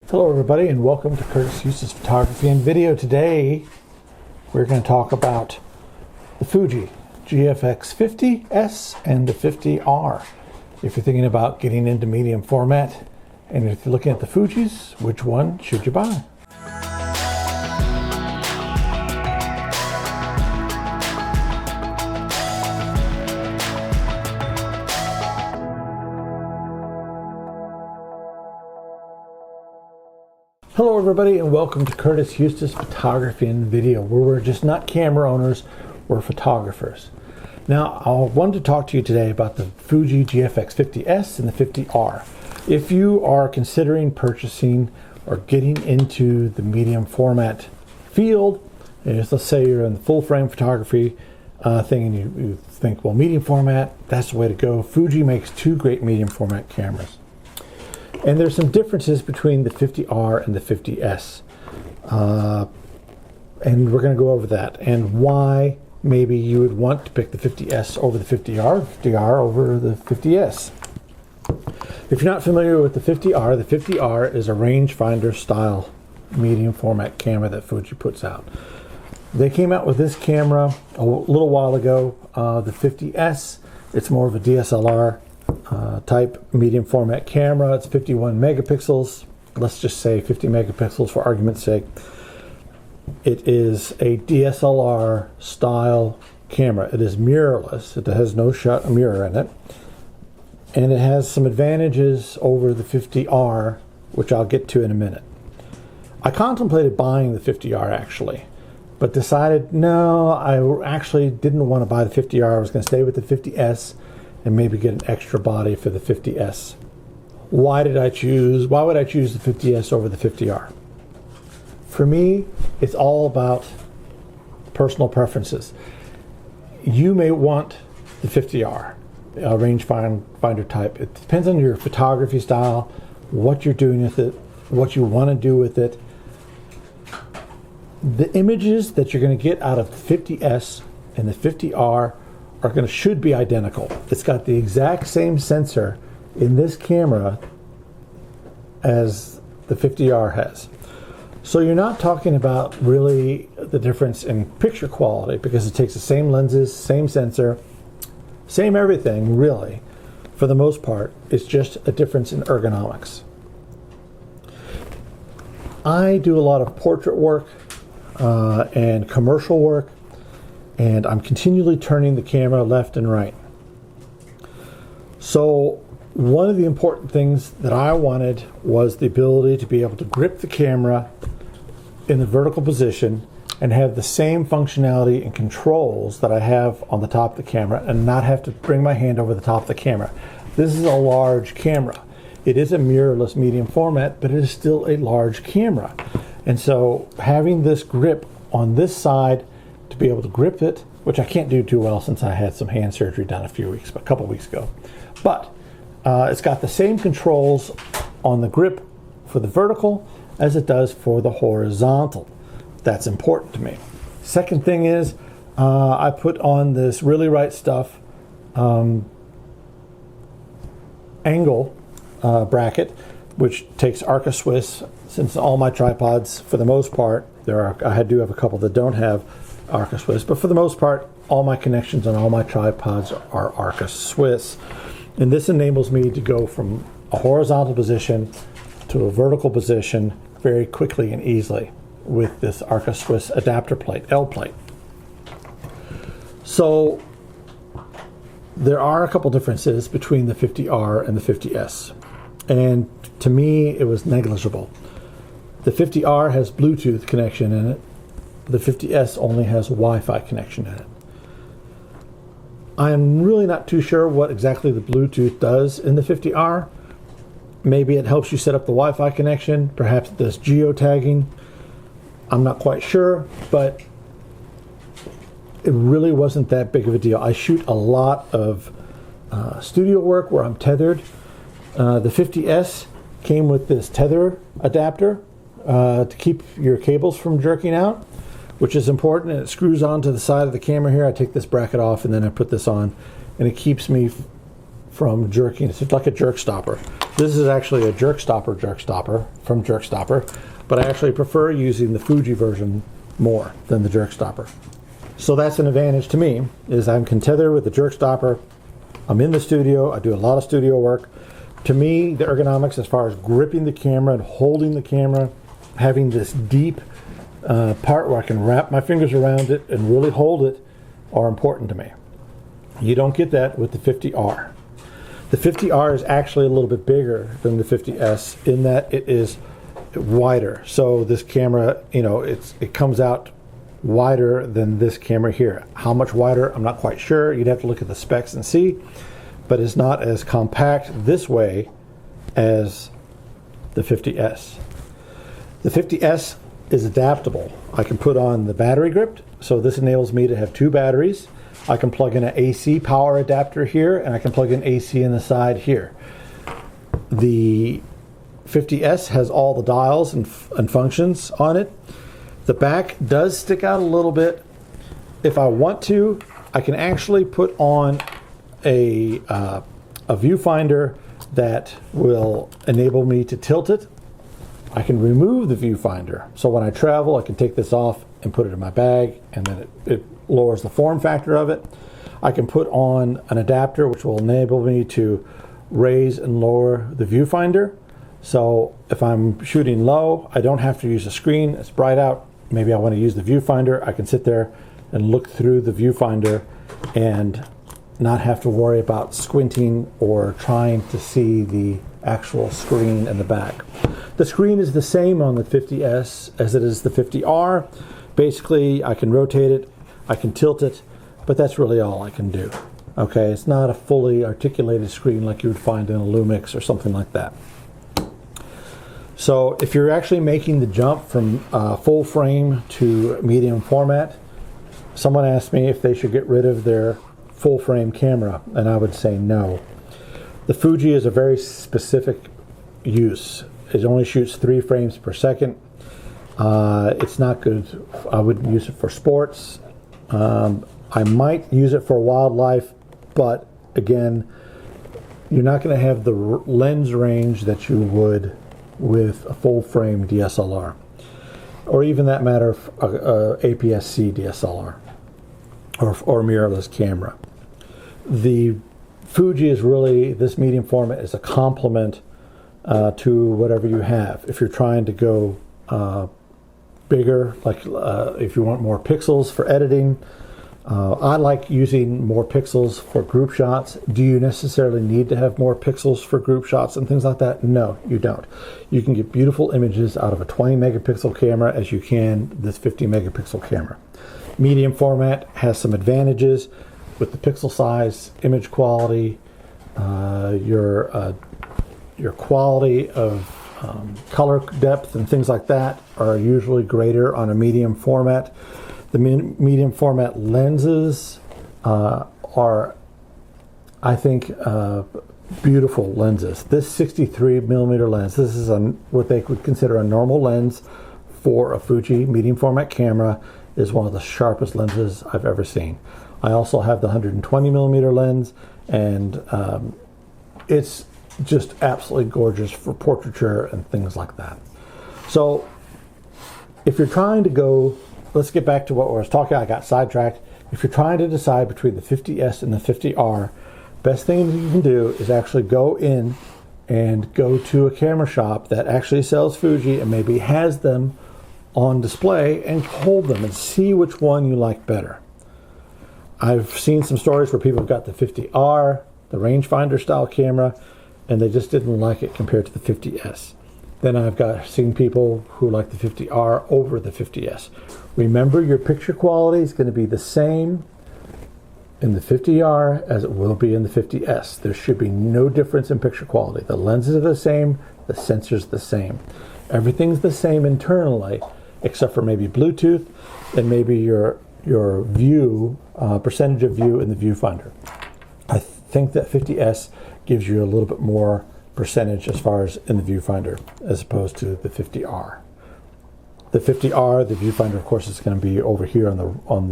Hello everybody and welcome to Curtis Eustace Photography and Video. Today we're going to talk about the Fuji GFX50s and the 50R. If you're thinking about getting into medium format and if you're looking at the Fujis, which one should you buy? Hello everybody and welcome to Curtis Eustace Photography and Video, where we're just not camera owners, we're photographers. Now I wanted to talk to you today about the Fuji GFX50s and the 50R. If you are considering purchasing or getting into the medium format field, let's say you're in the full frame photography thing and you think, well, medium format, that's the way to go. Fuji makes two great medium format cameras. And there's some differences between the 50R and the 50s. And we're going to go over that and why maybe you would want to pick the 50s over the 50R, 50R over the 50s. If you're not familiar with the 50R is a rangefinder style medium format camera that Fuji puts out. They came out with this camera a little while ago. The 50s, it's more of a DSLR type medium format camera. It's 51 megapixels. Let's just say 50 megapixels for argument's sake. It is a DSLR style camera. It is mirrorless. It has no mirror in it. And it has some advantages over the 50R, which I'll get to in a minute. I contemplated buying the 50R actually, but decided no, I actually didn't want to buy the 50R. I was going to stay with the 50s and maybe get an extra body for the 50s. Why would I choose the 50s over the 50R? For me, it's all about personal preferences. You may want the 50R, a rangefinder type. It depends on your photography style, what you're doing with it, what you want to do with it. The images that you're going to get out of the 50s and the 50R should be identical. It's got the exact same sensor in this camera as the 50R has. So you're not talking about really the difference in picture quality because it takes the same lenses, same sensor, same everything really. For the most part, it's just a difference in ergonomics. I do a lot of portrait work and commercial work, and I'm continually turning the camera left and right. So one of the important things that I wanted was the ability to be able to grip the camera in the vertical position and have the same functionality and controls that I have on the top of the camera and not have to bring my hand over the top of the camera. This is a large camera. It is a mirrorless medium format, but it is still a large camera. And so having this grip on this side to be able to grip it, which I can't do too well since I had some hand surgery done a couple weeks ago. But it's got the same controls on the grip for the vertical as it does for the horizontal. That's important to me. Second thing is I put on this Really Right Stuff angle bracket, which takes Arca Swiss. Since all my tripods, for the most part, I do have a couple that don't have Arca Swiss, but for the most part, all my connections on all my tripods are Arca Swiss. And this enables me to go from a horizontal position to a vertical position very quickly and easily with this Arca Swiss adapter plate, L plate. So there are a couple differences between the 50R and the 50s. And to me, it was negligible. The 50R has Bluetooth connection in it. The 50s only has a Wi-Fi connection in it. I'm really not too sure what exactly the Bluetooth does in the 50R. Maybe it helps you set up the Wi-Fi connection. Perhaps it does geotagging. I'm not quite sure, but it really wasn't that big of a deal. I shoot a lot of studio work where I'm tethered. The 50s came with this tether adapter to keep your cables from jerking out, which is important, and it screws onto the side of the camera here. I take this bracket off and then I put this on, and it keeps me from jerking. It's like a jerk stopper. This is actually a jerk stopper from Jerk Stopper, but I actually prefer using the Fuji version more than the jerk stopper. So that's an advantage to me, is I can tether with the jerk stopper. I'm in the studio, I do a lot of studio work. To me, the ergonomics as far as gripping the camera and holding the camera, having this deep part where I can wrap my fingers around it and really hold it, are important to me. You don't get that with the 50R. The 50R is actually a little bit bigger than the 50S in that it is wider. So this camera, you know, it comes out wider than this camera here. How much wider, I'm not quite sure. You'd have to look at the specs and see, but it's not as compact this way as the 50S. The 50S is adaptable. I can put on the battery grip, so this enables me to have two batteries. I can plug in an AC power adapter here, and I can plug in AC in the side here. The 50S has all the dials and functions on it. The back does stick out a little bit. If I want to, I can actually put on a viewfinder that will enable me to tilt it. I can remove the viewfinder. So when I travel, I can take this off and put it in my bag, and then it lowers the form factor of it. I can put on an adapter which will enable me to raise and lower the viewfinder. So if I'm shooting low, I don't have to use a screen. It's bright out. Maybe I want to use the viewfinder. I can sit there and look through the viewfinder and not have to worry about squinting or trying to see the actual screen in the back. The screen is the same on the 50S as it is the 50R. Basically, I can rotate it, I can tilt it, but that's really all I can do. Okay, it's not a fully articulated screen like you would find in a Lumix or something like that. So if you're actually making the jump from full frame to medium format, someone asked me if they should get rid of their full frame camera, and I would say no. The Fuji is a very specific use. It only shoots 3 frames per second. It's not good. I wouldn't use it for sports. I might use it for wildlife, but again, you're not going to have the lens range that you would with a full frame DSLR, or even that matter APS-C DSLR or mirrorless camera. The Fuji is really, this medium format is a complement to whatever you have. If you're trying to go bigger, like if you want more pixels for editing, I like using more pixels for group shots. Do you necessarily need to have more pixels for group shots and things like that? No, you don't. You can get beautiful images out of a 20 megapixel camera as you can this 50 megapixel camera. Medium format has some advantages with the pixel size, image quality, your quality of color depth and things like that are usually greater on a medium format. The medium format lenses are, I think, beautiful lenses. This 63 millimeter lens, this is what they would consider a normal lens for a Fuji medium format camera, is one of the sharpest lenses I've ever seen. I also have the 120 millimeter lens, and it's just absolutely gorgeous for portraiture and things like that. So if you're trying to go, let's get back to what I was talking about. I got sidetracked. If you're trying to decide between the 50S and the 50R, best thing you can do is actually go in and go to a camera shop that actually sells Fuji and maybe has them on display and hold them and see which one you like better. I've seen some stories where people have got the 50R, the rangefinder style camera, and they just didn't like it compared to the 50S. Then I've seen people who like the 50R over the 50S. Remember, your picture quality is going to be the same in the 50R as it will be in the 50S. There should be no difference in picture quality. The lenses are the same, the sensor's the same. Everything's the same internally, except for maybe Bluetooth and maybe your view, percentage of view in the viewfinder. I think that 50S gives you a little bit more percentage as far as in the viewfinder as opposed to the 50R. The 50R, the viewfinder, of course, is going to be over here on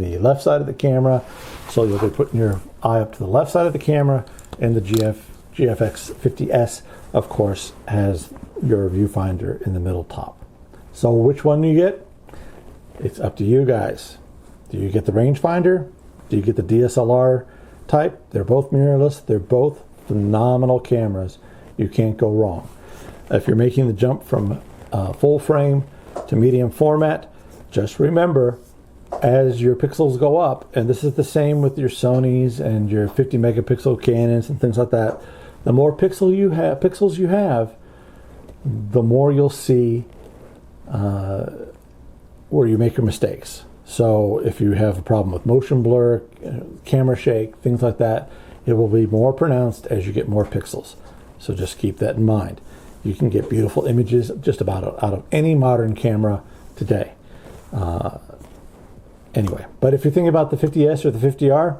the left side of the camera, so you'll be putting your eye up to the left side of the camera, and the GFX50s, of course, has your viewfinder in the middle top. So which one do you get? It's up to you guys. Do you get the rangefinder? Do you get the DSLR type? They're both mirrorless. They're both phenomenal cameras. You can't go wrong. If you're making the jump from full frame to medium format, just remember, as your pixels go up, and this is the same with your Sonys and your 50 megapixel Canons and things like that, the more pixels you have, the more you'll see where you make your mistakes. So if you have a problem with motion blur, camera shake, things like that, it will be more pronounced as you get more pixels. So just keep that in mind. You can get beautiful images just about out of any modern camera today. Anyway, but if you're thinking about the 50S or the 50R,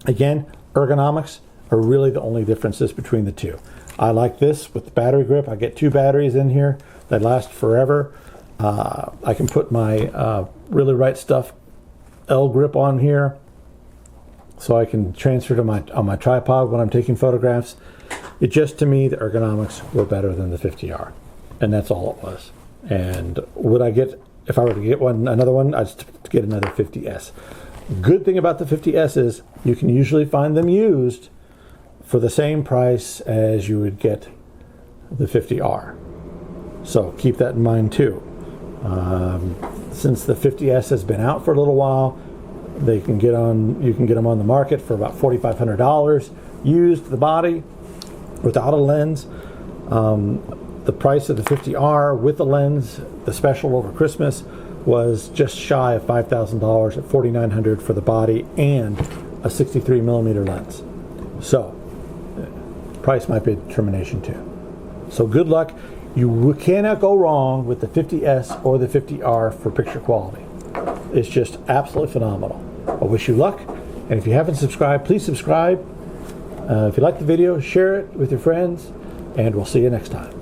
again, ergonomics are really the only differences between the two. I like this with the battery grip. I get 2 batteries in here that last forever. I can put my Really Right Stuff L grip on here, so I can transfer to on my tripod when I'm taking photographs. It just, to me, the ergonomics were better than the 50R, and that's all it was. And would I get, if I were to get another one, I'd get another 50S. Good thing about the 50S is you can usually find them used for the same price as you would get the 50R. So keep that in mind too. Since the 50S has been out for a little while, you can get them on the market for about $4,500 used, the body without a lens. The price of the 50R with the lens, the special over Christmas, was just shy of $5,000 at $4,900 for the body and a 63mm lens. So price might be a determination too. So good luck. You cannot go wrong with the 50S or the 50R for picture quality. It's just absolutely phenomenal. I wish you luck, and if you haven't subscribed, please subscribe. If you like the video, share it with your friends, and we'll see you next time.